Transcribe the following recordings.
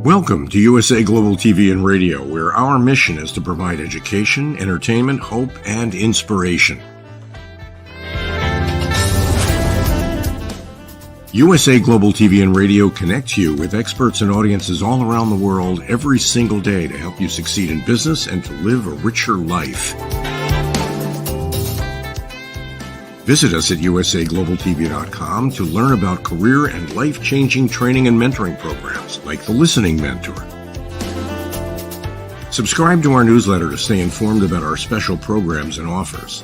Welcome to USA Global TV and Radio, where our mission is to provide education, entertainment, hope, and inspiration. USA Global TV and Radio connects you with experts and audiences all around the world every single day to help you succeed in business and to live a richer life. Visit us at usaglobaltv.com to learn about career and life-changing training and mentoring programs like the Listening Mentor. Subscribe to our newsletter to stay informed about our special programs and offers.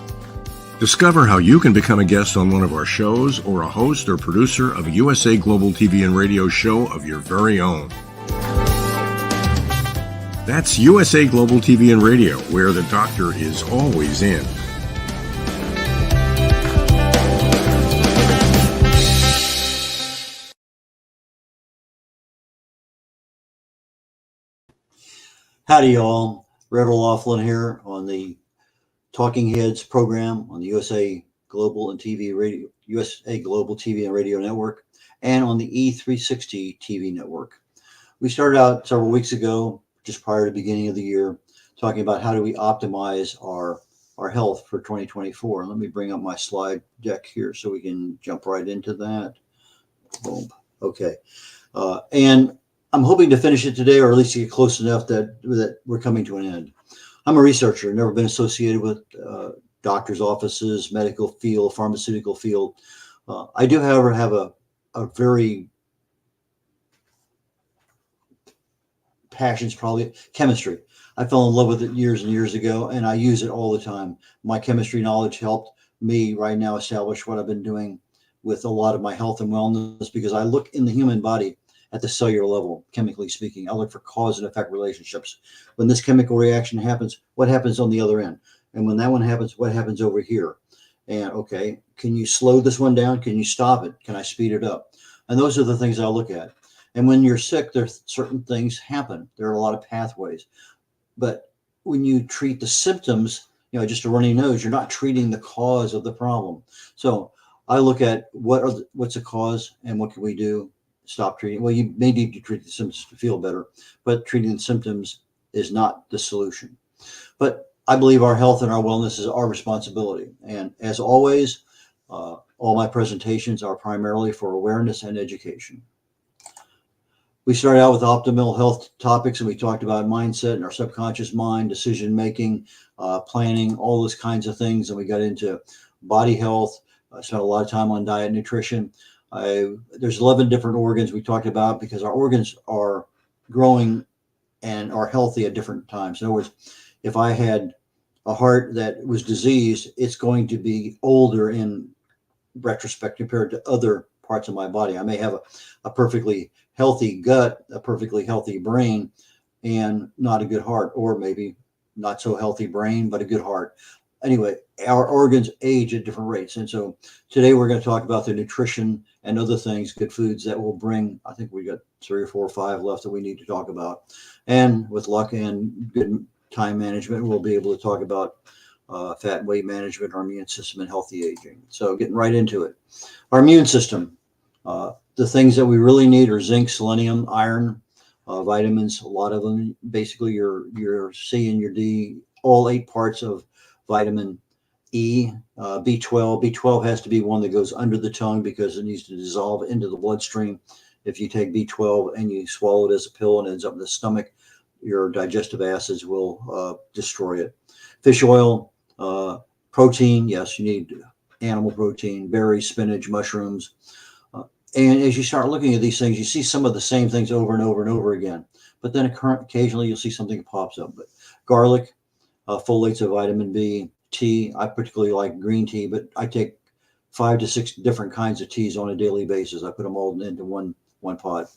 Discover how you can become a guest on one of our shows or a host or producer of a USA Global TV and Radio show of your very own. That's USA Global TV and Radio, where the doctor is always in. Howdy, y'all. red.olaughlin here on the Talking Heads program on the USA Global TV and Radio Network and on the E360 TV network. We started out several weeks ago, just prior to the beginning of the year, talking about how do we optimize our health for 2024. Let me bring up my slide deck here so we can jump right into that. Boom. Okay. And I'm hoping to finish it today, or at least get close enough that we're coming to an end. I'm a researcher, never been associated with doctors' offices, medical field, pharmaceutical field. I do, however, have a very passion's probably chemistry. I fell in love with it years and years ago, and I use it all the time. My chemistry knowledge helped me right now establish what I've been doing with a lot of my health and wellness, because I look in the human body at the cellular level, chemically speaking. I look for cause and effect relationships. When this chemical reaction happens, what happens on the other end? And when that one happens, what happens over here? And okay, can you slow this one down? Can you stop it? Can I speed it up? And those are the things I look at. And when you're sick, there's certain things happen. There are a lot of pathways. But when you treat the symptoms, just a runny nose, you're not treating the cause of the problem. So I look at what's the cause and what can we do? Stop treating. Well, you may need to treat the symptoms to feel better, but treating the symptoms is not the solution. But I believe our health and our wellness is our responsibility. And as always, all my presentations are primarily for awareness and education. We started out with optimal health topics, and we talked about mindset and our subconscious mind, decision making, planning, all those kinds of things. And we got into body health. I spent a lot of time on diet and nutrition. There's 11 different organs we talked about, because our organs are growing and are healthy at different times. In other words, if I had a heart that was diseased, it's going to be older in retrospect compared to other parts of my body. I may have a perfectly healthy gut, a perfectly healthy brain, and not a good heart, or maybe not so healthy brain, but a good heart. Anyway, our organs age at different rates. And so today we're going to talk about the nutrition and other things, good foods that will bring, I think we got 3 or 4 or 5 left that we need to talk about. And with luck and good time management, we'll be able to talk about fat and weight management, our immune system, and healthy aging. So getting right into it. Our immune system, the things that we really need are zinc, selenium, iron, vitamins, a lot of them. Basically your C and your D, all 8 parts of vitamin E, B12. B12 has to be one that goes under the tongue because it needs to dissolve into the bloodstream. If you take B12 and you swallow it as a pill and it ends up in the stomach, your digestive acids will destroy it. Fish oil, protein. Yes, you need animal protein, berries, spinach, mushrooms. And as you start looking at these things, you see some of the same things over and over and over again. But then occasionally you'll see something that pops up. But garlic, folates of vitamin B, tea. I particularly like green tea, but I take 5 to 6 different kinds of teas on a daily basis. I put them all into one pot.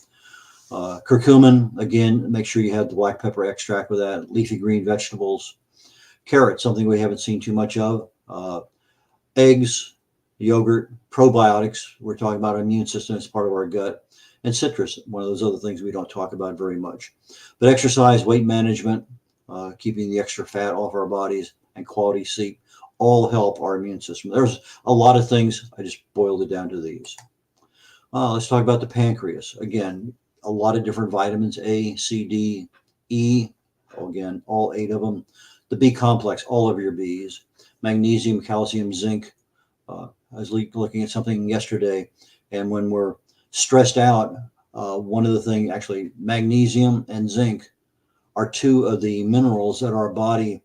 Curcumin, again, make sure you have the black pepper extract with that. Leafy green vegetables. Carrots, something we haven't seen too much of. Eggs, yogurt, probiotics. We're talking about our immune system as part of our gut. And citrus, one of those other things we don't talk about very much. But exercise, weight management, keeping the extra fat off our bodies, and quality sleep all help our immune system. There's a lot of things. I just boiled it down to these. Let's talk about the pancreas. Again, a lot of different vitamins, A, C, D, E, again, all 8 of them. The B complex, all of your Bs, magnesium, calcium, zinc. I was looking at something yesterday, and when we're stressed out, one of the things, actually, magnesium and zinc are 2 of the minerals that our body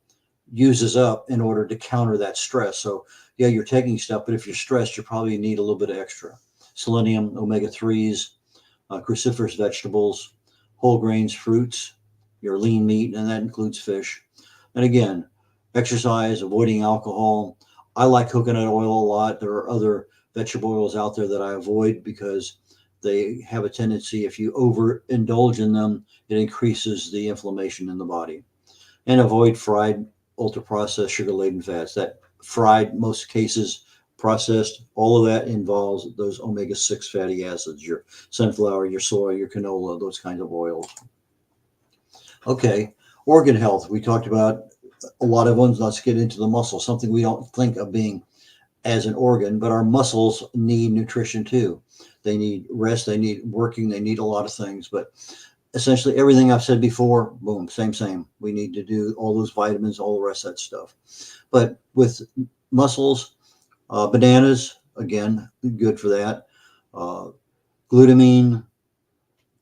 uses up in order to counter that stress. So, yeah, you're taking stuff, but if you're stressed, you probably need a little bit of extra. Selenium, omega-3s, cruciferous vegetables, whole grains, fruits, your lean meat, and that includes fish. And again, exercise, avoiding alcohol. I like coconut oil a lot. There are other vegetable oils out there that I avoid because they have a tendency, if you overindulge in them, it increases the inflammation in the body. And avoid fried, ultra processed, sugar laden fats. That fried, most cases, processed, all of that involves those omega-6 fatty acids, your sunflower, your soy, your canola, those kinds of oils. Okay, organ health. We talked about a lot of ones. Let's get into the muscle, something we don't think of being as an organ, but our muscles need nutrition too. They need rest, they need working, they need a lot of things. But essentially everything I've said before, boom, same. We need to do all those vitamins, all the rest of that stuff. But with muscles, bananas, again, good for that. Glutamine,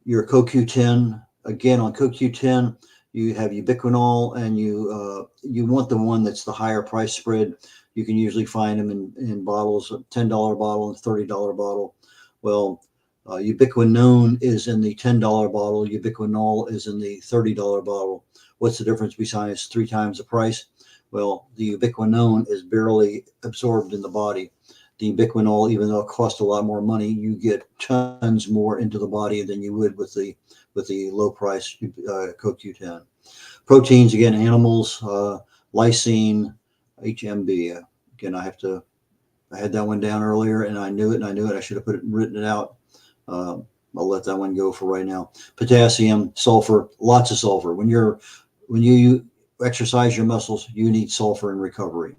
your CoQ10, again, on CoQ10, you have ubiquinol, and you want the one that's the higher price spread. You can usually find them in bottles, a $10 bottle and $30 bottle. Well, ubiquinone is in the $10 bottle. Ubiquinol is in the $30 bottle. What's the difference besides 3 times the price? Well, the ubiquinone is barely absorbed in the body. The ubiquinol, even though it costs a lot more money, you get tons more into the body than you would with the low price CoQ10. Proteins, again, animals, lysine, HMB. Again, I had that one down earlier, and I knew it. I should have written it out. I'll let that one go for right now. Potassium, sulfur, lots of sulfur. When you exercise your muscles, you need sulfur in recovery.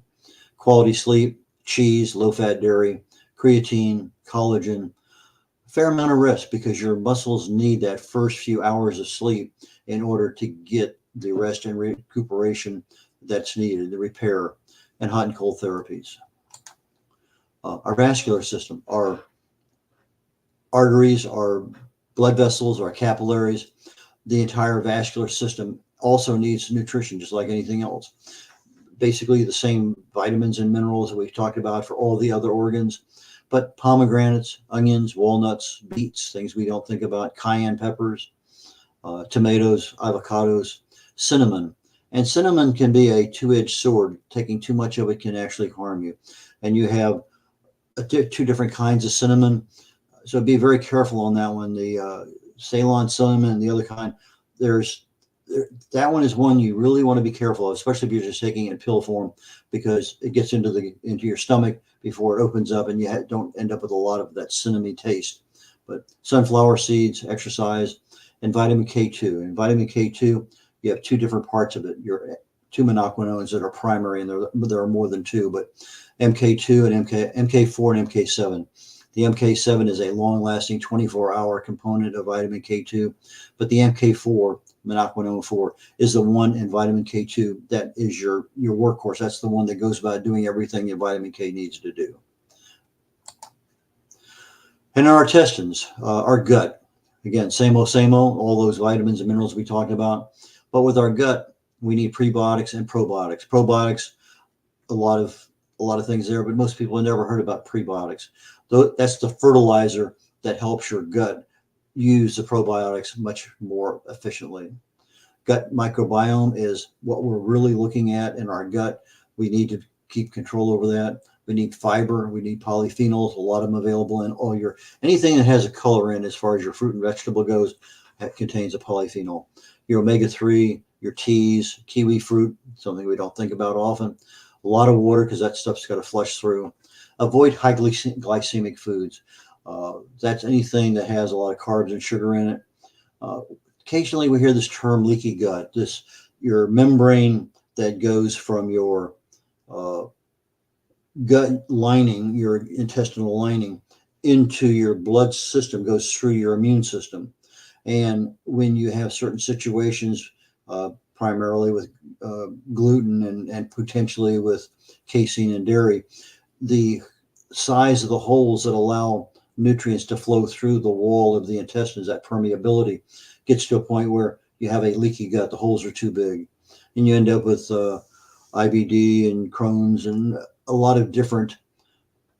Quality sleep, cheese, low-fat dairy, creatine, collagen. A fair amount of rest because your muscles need that first few hours of sleep in order to get the rest and recuperation that's needed, the repair, and hot and cold therapies. Our vascular system, our arteries, our blood vessels, our capillaries, the entire vascular system also needs nutrition, just like anything else. Basically the same vitamins and minerals that we've talked about for all the other organs, but pomegranates, onions, walnuts, beets, things we don't think about, cayenne peppers, tomatoes, avocados, cinnamon. And cinnamon can be a two-edged sword. Taking too much of it can actually harm you. And you have 2 different kinds of cinnamon. So be very careful on that one. The Ceylon cinnamon and the other kind, that one is one you really want to be careful of, especially if you're just taking it in pill form, because it gets into your stomach before it opens up, and you don't end up with a lot of that cinnamon taste. But sunflower seeds, exercise, and vitamin K2. And vitamin K2, you have 2 different parts of it. Your 2 monoquinones that are primary, and there are more than 2, but MK2 and MK4 and MK7. The MK7 is a long-lasting 24-hour component of vitamin K2, but the MK4, monoquinone 4, is the one in vitamin K2 that is your workhorse. That's the one that goes about doing everything your vitamin K needs to do. And our intestines, our gut, again, same old, all those vitamins and minerals we talked about. But with our gut, we need prebiotics and probiotics. Probiotics, a lot of things there, but most people have never heard about prebiotics. That's the fertilizer that helps your gut use the probiotics much more efficiently. Gut microbiome is what we're really looking at in our gut. We need to keep control over that. We need fiber. We need polyphenols, a lot of them available in anything that has a color in, as far as your fruit and vegetable goes, that contains a polyphenol. Your omega-3, your teas, kiwi fruit, something we don't think about often. A lot of water, because that stuff's got to flush through. Avoid high glycemic foods. That's anything that has a lot of carbs and sugar in it. Occasionally we hear this term leaky gut, your membrane that goes from your gut lining, your intestinal lining, into your blood system, goes through your immune system. And when you have certain situations, primarily with gluten and potentially with casein and dairy, the size of the holes that allow nutrients to flow through the wall of the intestines, that permeability, gets to a point where you have a leaky gut. The holes are too big, and you end up with IBD and Crohn's and a lot of different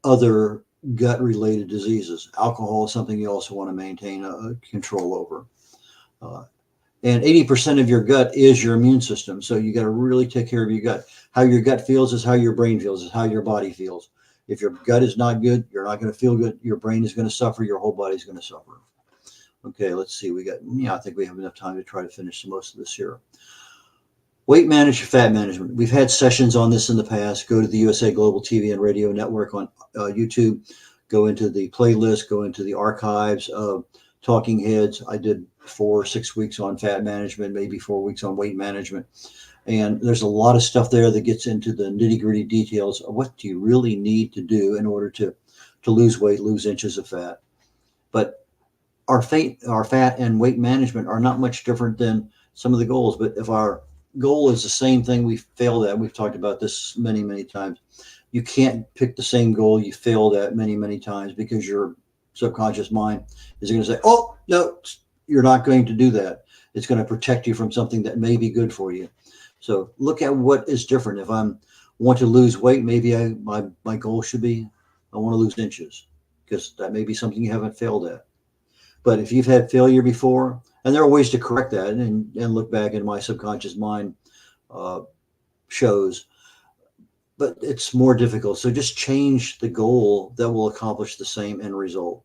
other gut related diseases. Alcohol is something you also want to maintain control over. And 80% of your gut is your immune system. So you got to really take care of your gut. How your gut feels is how your brain feels, is how your body feels. If your gut is not good, you're not going to feel good. Your brain is going to suffer. Your whole body is going to suffer. Okay, let's see. I think we have enough time to try to finish most of this here. Weight management, fat management. We've had sessions on this in the past. Go to the USA Global TV and Radio Network on YouTube. Go into the playlist. Go into the archives of Talking Heads. I did 4 or 6 weeks on fat management, maybe 4 weeks on weight management. And there's a lot of stuff there that gets into the nitty gritty details of what do you really need to do in order to lose weight, lose inches of fat. But our fat and weight management are not much different than some of the goals. But if our goal is the same thing we failed at, we've talked about this many, many times. You can't pick the same goal you failed at many, many times, because your subconscious mind is going to say, oh, no, you're not going to do that. It's going to protect you from something that may be good for you. So look at what is different. If I want to lose weight, maybe my goal should be, I want to lose inches, because that may be something you haven't failed at. But if you've had failure before, and there are ways to correct that and look back in my subconscious mind shows, but it's more difficult. So just change the goal that will accomplish the same end result.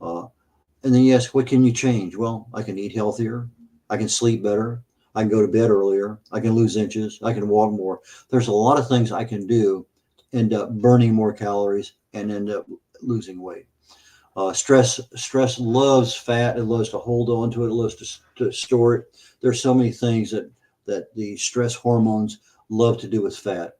And then you ask, what can you change? Well, I can eat healthier. I can sleep better. I can go to bed earlier. I can lose inches. I can walk more. There's a lot of things I can do, end up burning more calories and end up losing weight. Stress loves fat. It loves to hold on to it. It loves to store it. There's so many things that the stress hormones love to do with fat.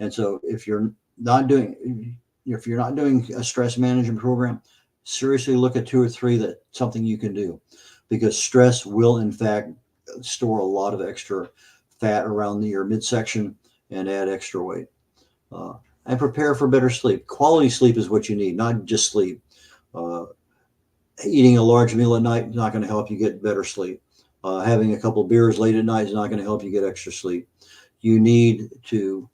And so if you're not doing a stress management program, seriously look at 2 or 3 that something you can do, because stress will in fact store a lot of extra fat around your midsection and add extra weight. And prepare for better sleep. Quality sleep is what you need, not just sleep. Eating a large meal at night is not going to help you get better sleep. Having a couple beers late at night is not going to help you get extra sleep. You need to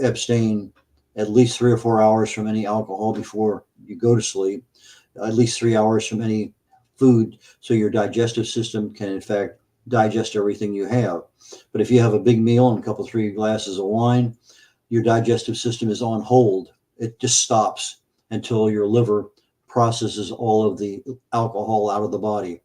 abstain at least 3 or 4 hours from any alcohol before you go to sleep, at least 3 hours from any food, so your digestive system can in fact digest everything you have. But if you have a big meal and a couple 3 glasses of wine, your digestive system is on hold. It just stops until your liver processes all of the alcohol out of the body.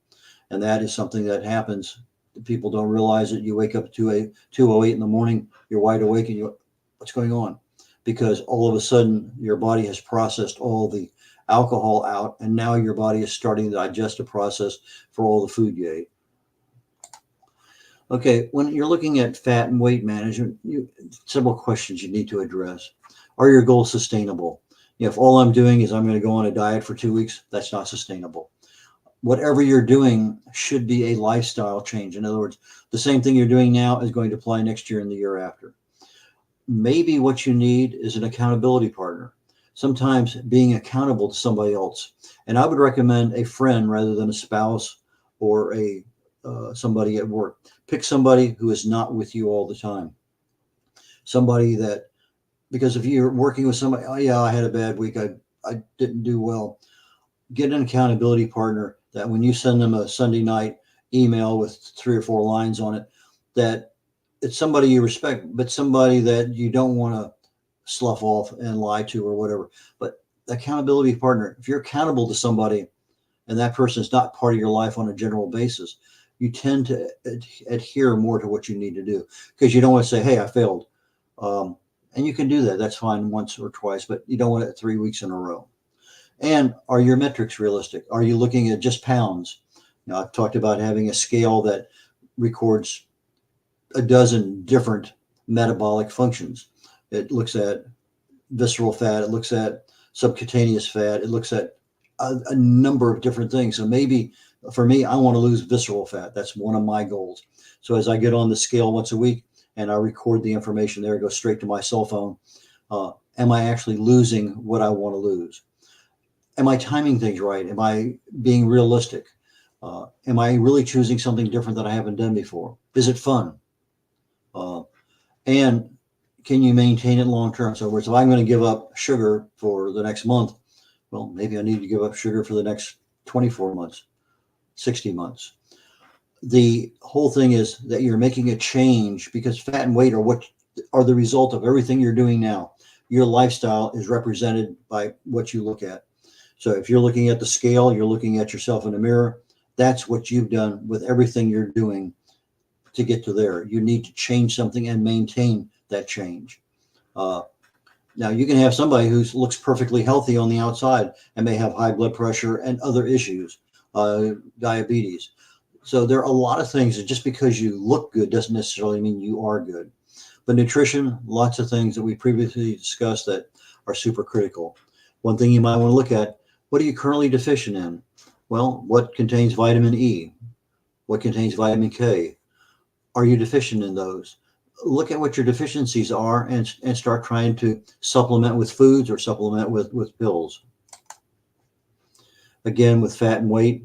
And that is something that happens. People don't realize it. You wake up at 2:08 in the morning, you're wide awake, and what's going on? Because all of a sudden your body has processed all the alcohol out, and now your body is starting the digestive process for all the food you ate. Okay, when you're looking at fat and weight management, several questions you need to address. Are your goals sustainable? If all I'm doing is I'm going to go on a diet for 2 weeks, that's not sustainable. Whatever you're doing should be a lifestyle change. In other words, the same thing you're doing now is going to apply next year and the year after. Maybe what you need is an accountability partner. Sometimes being accountable to somebody else. And I would recommend a friend rather than a spouse or somebody at work. Pick somebody who is not with you all the time. Somebody that, because if you're working with somebody, oh yeah, I had a bad week, I didn't do well. Get an accountability partner that when you send them a Sunday night email with 3 or 4 lines on it, that it's somebody you respect, but somebody that you don't want to slough off and lie to or whatever. But accountability partner, if you're accountable to somebody and that person is not part of your life on a general basis, you tend to adhere more to what you need to do, because you don't want to say, hey, I failed. And you can do that. That's fine once or twice, but you don't want it 3 weeks in a row. And are your metrics realistic? Are you looking at just pounds? I've talked about having a scale that records a dozen different metabolic functions. It looks at visceral fat. It looks at subcutaneous fat. It looks at a number of different things. So maybe For me, I want to lose visceral fat. That's one of my goals. So as I get on the scale once a week and I record the information there, it goes straight to my cell phone. Am I actually losing what I want to lose? Am I timing things right? Am I being realistic? Am I really choosing something different that I haven't done before? Is it fun? And can you maintain it long term? So, if I'm going to give up sugar for the next month, well, maybe I need to give up sugar for the next 24 months, 60 months. The whole thing is that you're making a change, because fat and weight are the result of everything you're doing now. Your lifestyle is represented by what you look at. So if you're looking at the scale, you're looking at yourself in the mirror, that's what you've done with everything you're doing to get to there. You need to change something and maintain that change. Now, you can have somebody who looks perfectly healthy on the outside and may have high blood pressure and other issues, diabetes. So there are a lot of things that just because you look good doesn't necessarily mean you are good. But nutrition, lots of things that we previously discussed that are super critical. One thing you might want to look at, what are you currently deficient in? Well, what contains vitamin E? What contains vitamin K? Are you deficient in those? Look at what your deficiencies are and start trying to supplement with foods or supplement with pills. Again, with fat and weight,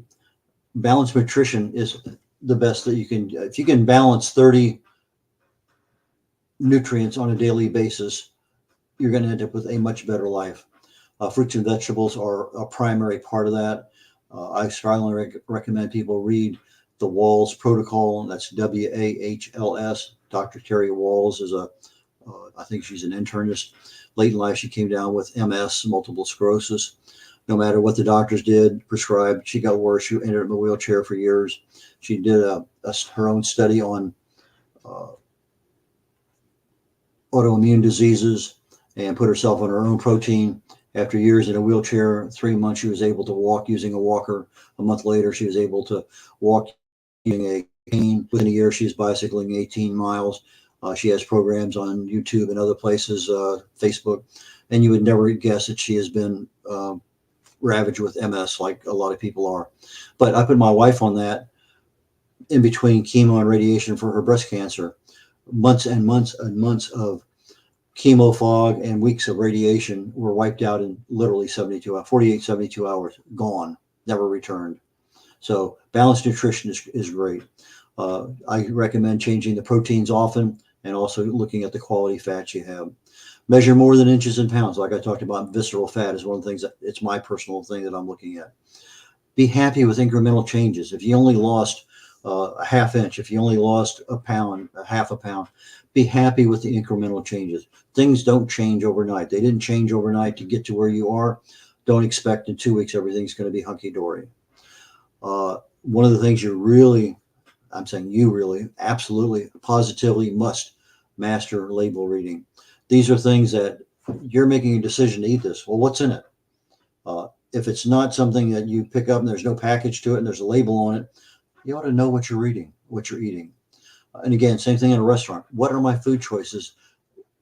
balanced nutrition is the best that you can. If you can balance 30 nutrients on a daily basis, you're going to end up with a much better life. Fruits and vegetables are a primary part of that. I strongly recommend people read the Walls Protocol. That's WAHLS. Dr. Terry Walls is I think she's an internist. Late in life, she came down with MS, multiple sclerosis. No matter what the doctors did, prescribed, she got worse. She ended up in a wheelchair for years. She did her own study on autoimmune diseases and put herself on her own protein. After years in a wheelchair, 3 months, she was able to walk using a walker. A month later, she was able to walk using a cane. Within a year, she's bicycling 18 miles. She has programs on YouTube and other places, Facebook, and you would never guess that she has been ravaged with MS like a lot of people are. But I put my wife on that in between chemo and radiation for her breast cancer. Months and months and months of chemo fog and weeks of radiation were wiped out in literally 48, 72 hours, gone, never returned. So balanced nutrition is great. I recommend changing the proteins often and also looking at the quality fats you have. Measure more than inches and pounds. Like I talked about, visceral fat is one of the things that it's my personal thing that I'm looking at. Be happy with incremental changes. If you only lost a half inch, if you only lost a pound, a half a pound, be happy with the incremental changes. Things don't change overnight. They didn't change overnight to get to where you are. Don't expect in 2 weeks everything's going to be hunky-dory. One of the things I'm saying you really, absolutely, positively must master label reading. These are things that you're making a decision to eat this. Well, what's in it? If it's not something that you pick up and there's no package to it and there's a label on it, you ought to know what you're reading, what you're eating. And again, same thing in a restaurant. What are my food choices?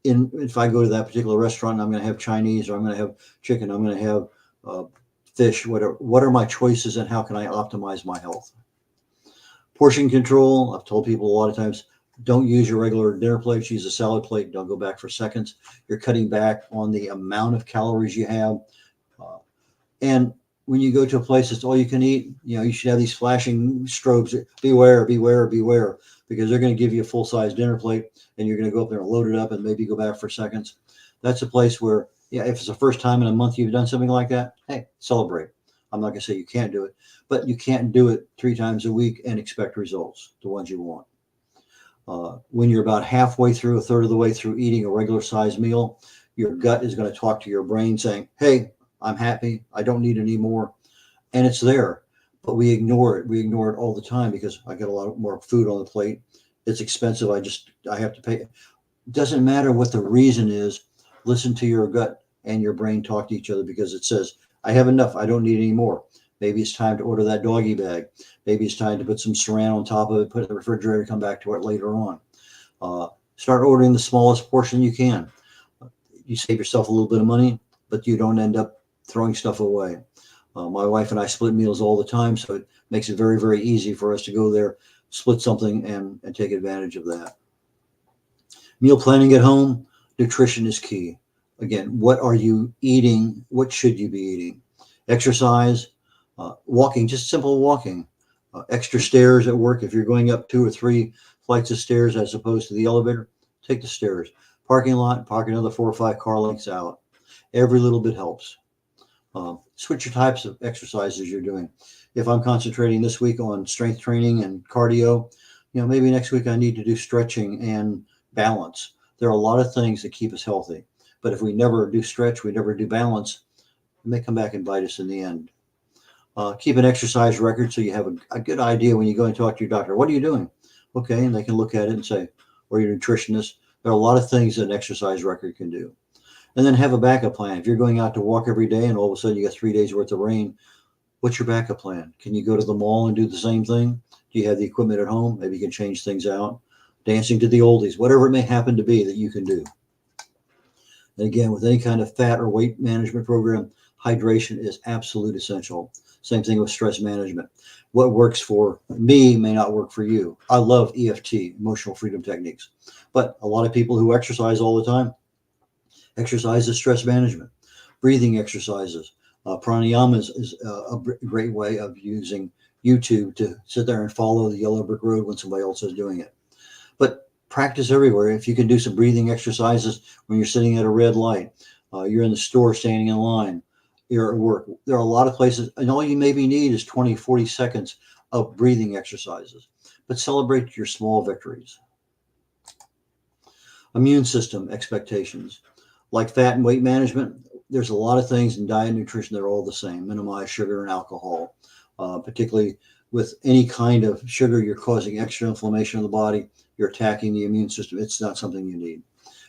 If I go to that particular restaurant, I'm going to have Chinese, or I'm going to have chicken, I'm going to have fish, whatever. What are my choices and how can I optimize my health? Portion control. I've told people a lot of times, don't use your regular dinner plate. Use a salad plate. Don't go back for seconds. You're cutting back on the amount of calories you have. And when you go to a place that's all you can eat, you should have these flashing strobes. Beware, beware, beware, because they're going to give you a full-size dinner plate and you're going to go up there and load it up and maybe go back for seconds. That's a place where, if it's the first time in a month you've done something like that, hey, celebrate. I'm not going to say you can't do it, but you can't do it 3 times a week and expect results, the ones you want. When you're about halfway through, a third of the way through eating a regular size meal, your gut is going to talk to your brain saying, hey, I'm happy. I don't need any more. And it's there, but we ignore it. We ignore it all the time because I get a lot more food on the plate. It's expensive. I have to pay. It doesn't matter what the reason is. Listen to your gut and your brain talk to each other, because it says, I have enough. I don't need any more. Maybe it's time to order that doggy bag. Maybe it's time to put some saran on top of it, put it in the refrigerator, come back to it later on. Start ordering the smallest portion you can. You save yourself a little bit of money, but you don't end up throwing stuff away. My wife and I split meals all the time, so it makes it very, very easy for us to go there, split something, and take advantage of that. Meal planning at home, nutrition is key. Again, what are you eating? What should you be eating? Exercise, walking, just simple walking. Extra stairs at work. If you're going up 2 or 3 flights of stairs as opposed to the elevator, take the stairs. Parking lot, park another 4 or 5 car lengths out. Every little bit helps. Switch your types of exercises you're doing. If I'm concentrating this week on strength training and cardio, maybe next week I need to do stretching and balance. There are a lot of things that keep us healthy. But if we never do stretch, we never do balance, it may come back and bite us in the end. Keep an exercise record so you have a good idea when you go and talk to your doctor. What are you doing? Okay, and they can look at it and say, or your nutritionist. There are a lot of things that an exercise record can do. And then have a backup plan. If you're going out to walk every day and all of a sudden you got 3 days worth of rain, what's your backup plan? Can you go to the mall and do the same thing? Do you have the equipment at home? Maybe you can change things out. Dancing to the oldies, whatever it may happen to be that you can do. And again, with any kind of fat or weight management program, hydration is absolute essential. Same thing with stress management. What works for me may not work for you. I love EFT, emotional freedom techniques, but a lot of people who exercise all the time, exercise is stress management. Breathing exercises. Pranayama is a great way of using YouTube to sit there and follow the yellow brick road when somebody else is doing it. But practice everywhere. If you can do some breathing exercises when you're sitting at a red light, you're in the store standing in line, you're at work. There are a lot of places, and all you maybe need is 20, 40 seconds of breathing exercises. But celebrate your small victories. Immune system expectations. Like fat and weight management, there's a lot of things in diet and nutrition that are all the same. Minimize sugar and alcohol, particularly with any kind of sugar, you're causing extra inflammation in the body. You're attacking the immune system. It's not something you need.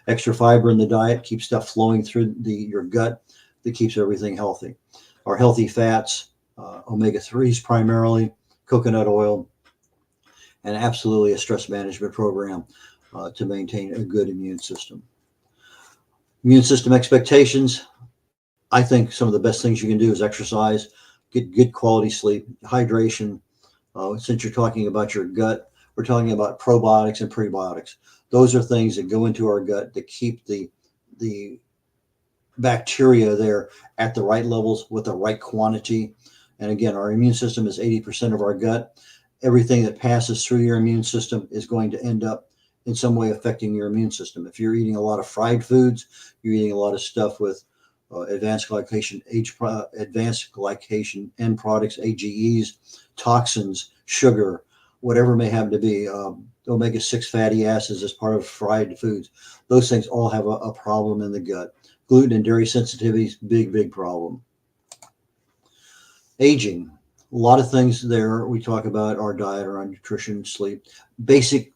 Extra fiber in the diet keeps stuff flowing through your gut that keeps everything healthy. Our healthy fats, omega-3s primarily, coconut oil, and absolutely a stress management program to maintain a good immune system. Immune system expectations. I think some of the best things you can do is exercise, get good quality sleep, hydration. Since you're talking about your gut, we're talking about probiotics and prebiotics. Those are things that go into our gut to keep the bacteria there at the right levels with the right quantity. And again, our immune system is 80% of our gut. Everything that passes through your immune system is going to end up in some way affecting your immune system. If you're eating a lot of fried foods, you're eating a lot of stuff with advanced glycation end products, AGEs, toxins, sugar, whatever it may happen to be, omega-6 fatty acids as part of fried foods. Those things all have a problem in the gut. Gluten and dairy sensitivities, big problem. Aging, a lot of things there. We talk about our diet, our nutrition, sleep, basic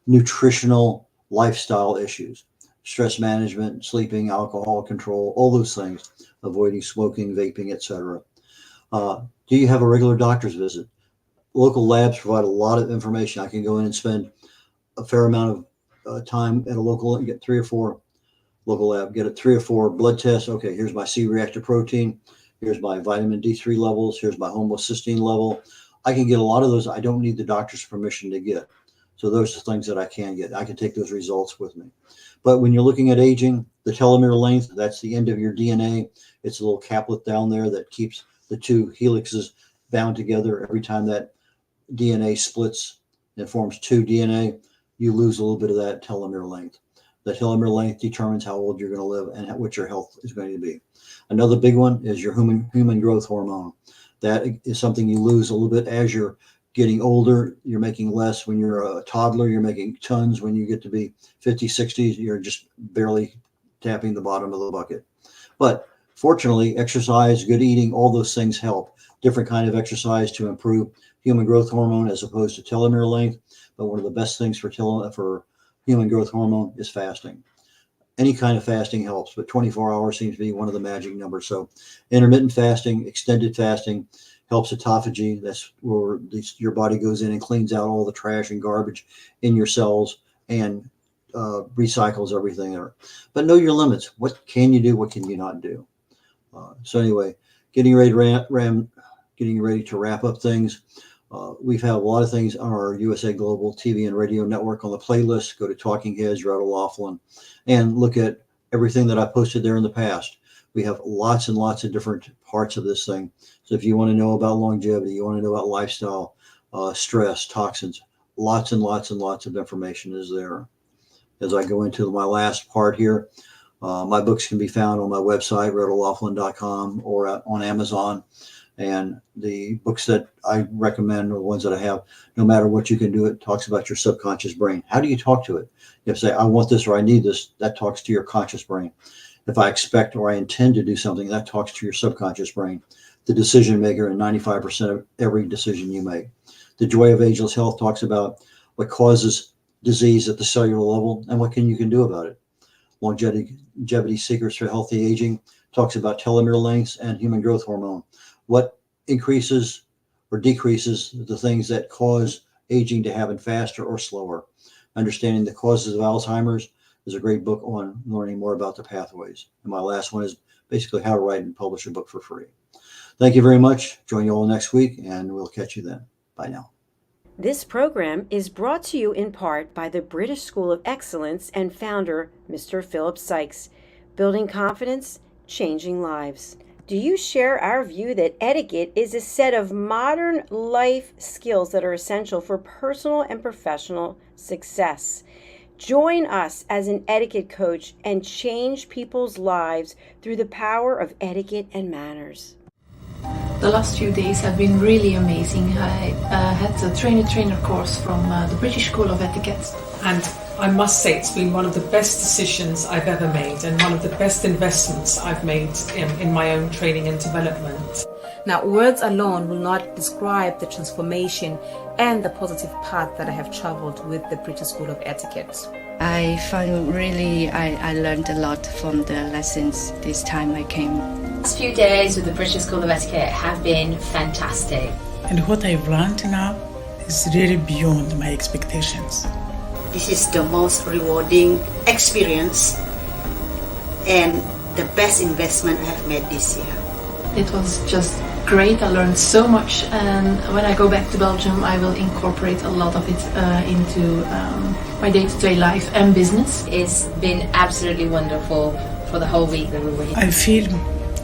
nutritional lifestyle issues, stress management, sleeping, alcohol control, all those things, avoiding smoking, vaping, etc. Do you have a regular doctor's visit? Local labs provide a lot of information. I can go in and spend a fair amount of time at a local, get 3 or 4 local lab, get 3 or 4 blood tests. Okay, here's my C-reactive protein. Here's my vitamin D3 levels. Here's my homocysteine level. I can get a lot of those. I don't need the doctor's permission to get. So those are things that I can get. I can take those results with me. But when you're looking at aging, the telomere length, that's the end of your DNA. It's a little caplet down there that keeps the 2 helixes bound together. Every time that DNA splits and forms 2 DNA, you lose a little bit of that telomere length. The telomere length determines how old you're going to live and what your health is going to be. Another big one is your human growth hormone. That is something you lose a little bit as you're getting older. You're making less when you're a toddler. You're making tons when you get to be 50, 60. You're just barely tapping the bottom of the bucket. But fortunately, exercise, good eating, all those things help. Different kind of exercise to improve human growth hormone as opposed to telomere length. But one of the best things for human growth hormone is fasting. Any kind of fasting helps, but 24 hours seems to be one of the magic numbers. So intermittent fasting, extended fasting helps autophagy. That's where your body goes in and cleans out all the trash and garbage in your cells and recycles everything there. But know your limits. What can you do? What can you not do? So anyway, getting ready to wrap up things. We've had a lot of things on our USA Global TV and radio network on the playlist. Go to Talking Heads, Red Laughlin, and look at everything that I posted there in the past. We have lots and lots of different parts of this thing. So if you want to know about longevity, you want to know about lifestyle, stress, toxins, lots and lots and lots of information is there. As I go into my last part here, my books can be found on my website, red.olaughlin.com, or on Amazon. And the books that I recommend are the ones that I have. No matter what you can do, it talks about your subconscious brain. How do you talk to it? You have to say, I want this or I need this. That talks to your conscious brain. If I expect or I intend to do something, that talks to your subconscious brain, the decision maker in 95% of every decision you make. The Joy of Ageless Health talks about what causes disease at the cellular level and what you can do about it. Longevity Secrets for Healthy Aging talks about telomere lengths and human growth hormone. What increases or decreases the things that cause aging to happen faster or slower. Understanding the Causes of Alzheimer's is a great book on learning more about the pathways. And my last one is basically how to write and publish a book for free. Thank you very much. Join you all next week, and we'll catch you then. Bye now. This program is brought to you in part by the British School of Excellence and founder, Mr. Philip Sykes. Building confidence, changing lives. Do you share our view that etiquette is a set of modern life skills that are essential for personal and professional success? Join us as an etiquette coach and change people's lives through the power of etiquette and manners. The last few days have been really amazing. I had a trainer course from the British School of Etiquette. And I must say it's been one of the best decisions I've ever made and one of the best investments I've made in my own training and development. Now, words alone will not describe the transformation and the positive path that I have traveled with the British School of Etiquette. I learned a lot from the lessons this time I came. The last few days with the British School of Etiquette have been fantastic. And what I've learned now is really beyond my expectations. This is the most rewarding experience and the best investment I have made this year. It was just great. I learned so much, and when I go back to Belgium I will incorporate a lot of it into my day-to-day life and business. It's been absolutely wonderful for the whole week that we were here. I feel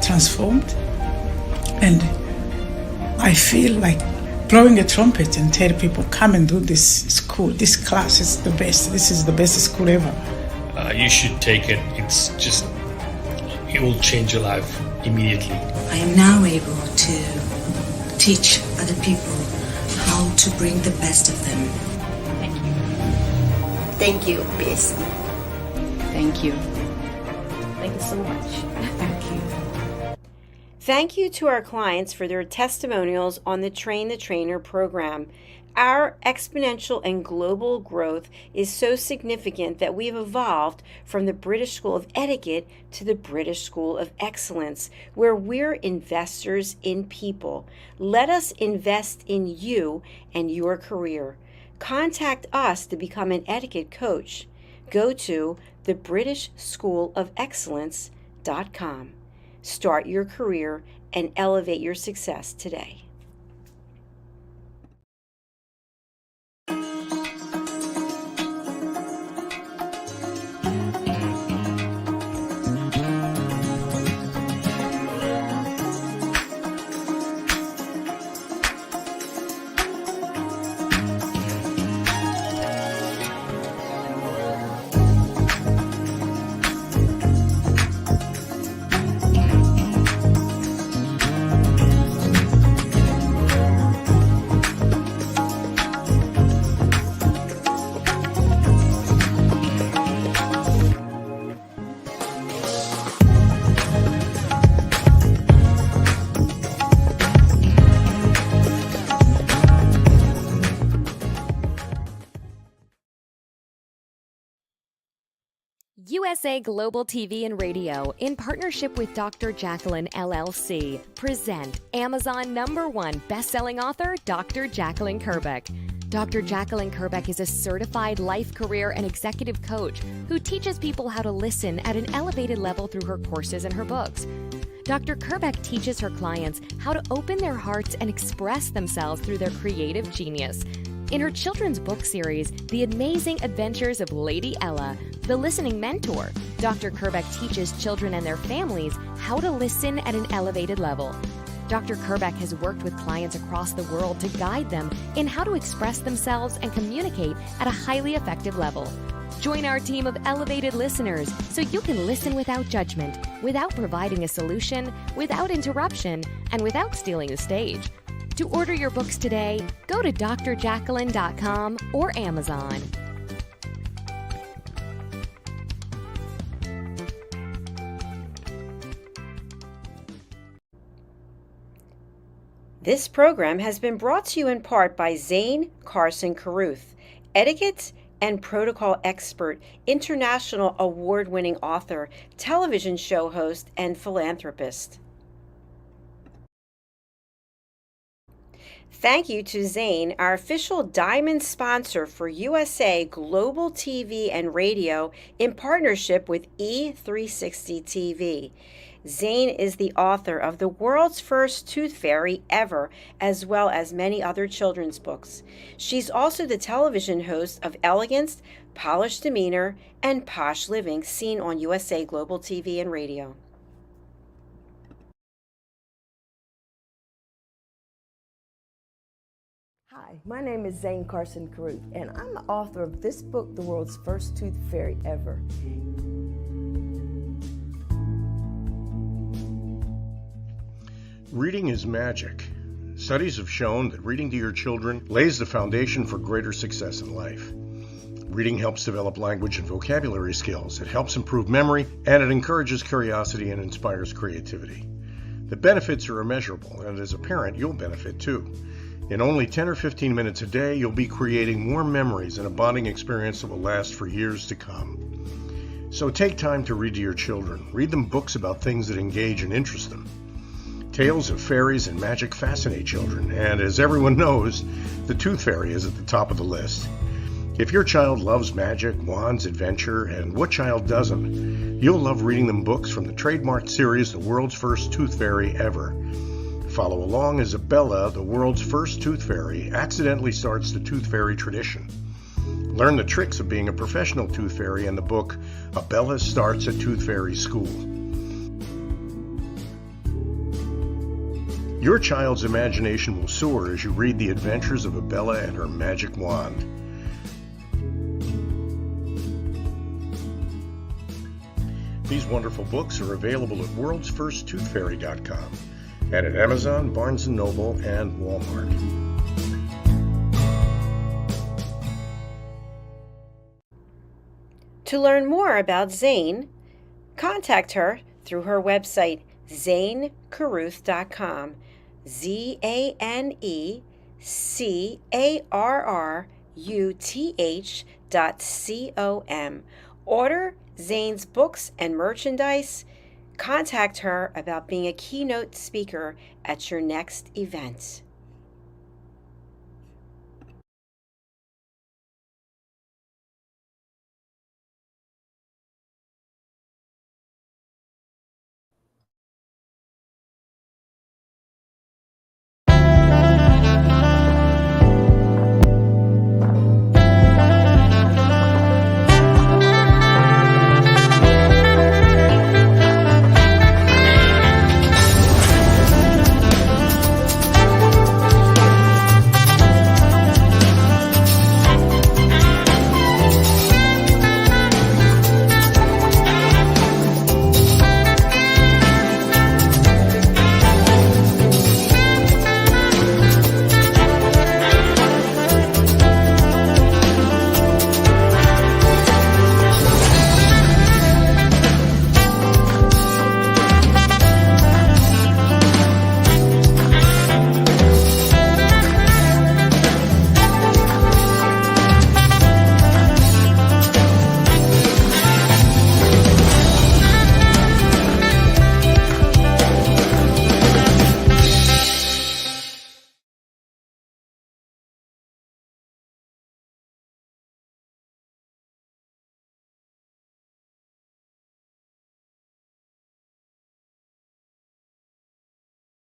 transformed, and I feel like blowing a trumpet and tell people, come and do this school. This class is the best. This is the best school ever. You should take it. It will change your life immediately. I am now able to teach other people how to bring the best of them. Thank you. Thank you, BSc. Thank you. Thank you so much. Thank you. Thank you to our clients for their testimonials on the Train the Trainer program. Our exponential and global growth is so significant that we've evolved from the British School of Etiquette to the British School of Excellence, where we're investors in people. Let us invest in you and your career. Contact us to become an etiquette coach. Go to thebritishschoolofexcellence.com. Start your career and elevate your success today. USA Global TV and Radio, in partnership with Dr. Jacqueline LLC, present Amazon #1 best-selling author, Dr. Jacqueline Kerbeck. Dr. Jacqueline Kerbeck is a certified life, career, and executive coach who teaches people how to listen at an elevated level through her courses and her books. Dr. Kerbeck teaches her clients how to open their hearts and express themselves through their creative genius. In her children's book series, The Amazing Adventures of Lady Ella, The Listening Mentor, Dr. Kerbeck teaches children and their families how to listen at an elevated level. Dr. Kerbeck has worked with clients across the world to guide them in how to express themselves and communicate at a highly effective level. Join our team of elevated listeners so you can listen without judgment, without providing a solution, without interruption, and without stealing the stage. To order your books today, go to drjacqueline.com or Amazon. This program has been brought to you in part by Zane Carson Carruth, etiquette and protocol expert, international award-winning author, television show host, and philanthropist. Thank you to Zane, our official diamond sponsor for USA Global TV and Radio in partnership with E360 TV. Zane is the author of The World's First Tooth Fairy Ever, as well as many other children's books. She's also the television host of Elegance, Polished Demeanor, and Posh Living, seen on USA Global TV and Radio. Hi, my name is Zane Carson Carruth, and I'm the author of this book, The World's First Tooth Fairy Ever. Reading is magic. Studies have shown that reading to your children lays the foundation for greater success in life. Reading helps develop language and vocabulary skills. It helps improve memory, and it encourages curiosity and inspires creativity. The benefits are immeasurable, and as a parent, you'll benefit too. In only 10 or 15 minutes a day, you'll be creating warm memories and a bonding experience that will last for years to come. So take time to read to your children. Read them books about things that engage and interest them. Tales of fairies and magic fascinate children, and as everyone knows, the Tooth Fairy is at the top of the list. If your child loves magic, wands, adventure, and what child doesn't, you'll love reading them books from the trademarked series, The World's First Tooth Fairy Ever. Follow along as Bella, the world's first tooth fairy, accidentally starts the tooth fairy tradition. Learn the tricks of being a professional tooth fairy in the book, Bella Starts a Tooth Fairy School. Your child's imagination will soar as you read the adventures of Bella and her magic wand. These wonderful books are available at worldsfirsttoothfairy.com and at Amazon, Barnes & Noble, and Walmart. To learn more about Zane, contact her through her website, zanecarruth.com, ZANECARRUTH.com. Order Zane's books and merchandise. Contact her about being a keynote speaker at your next event.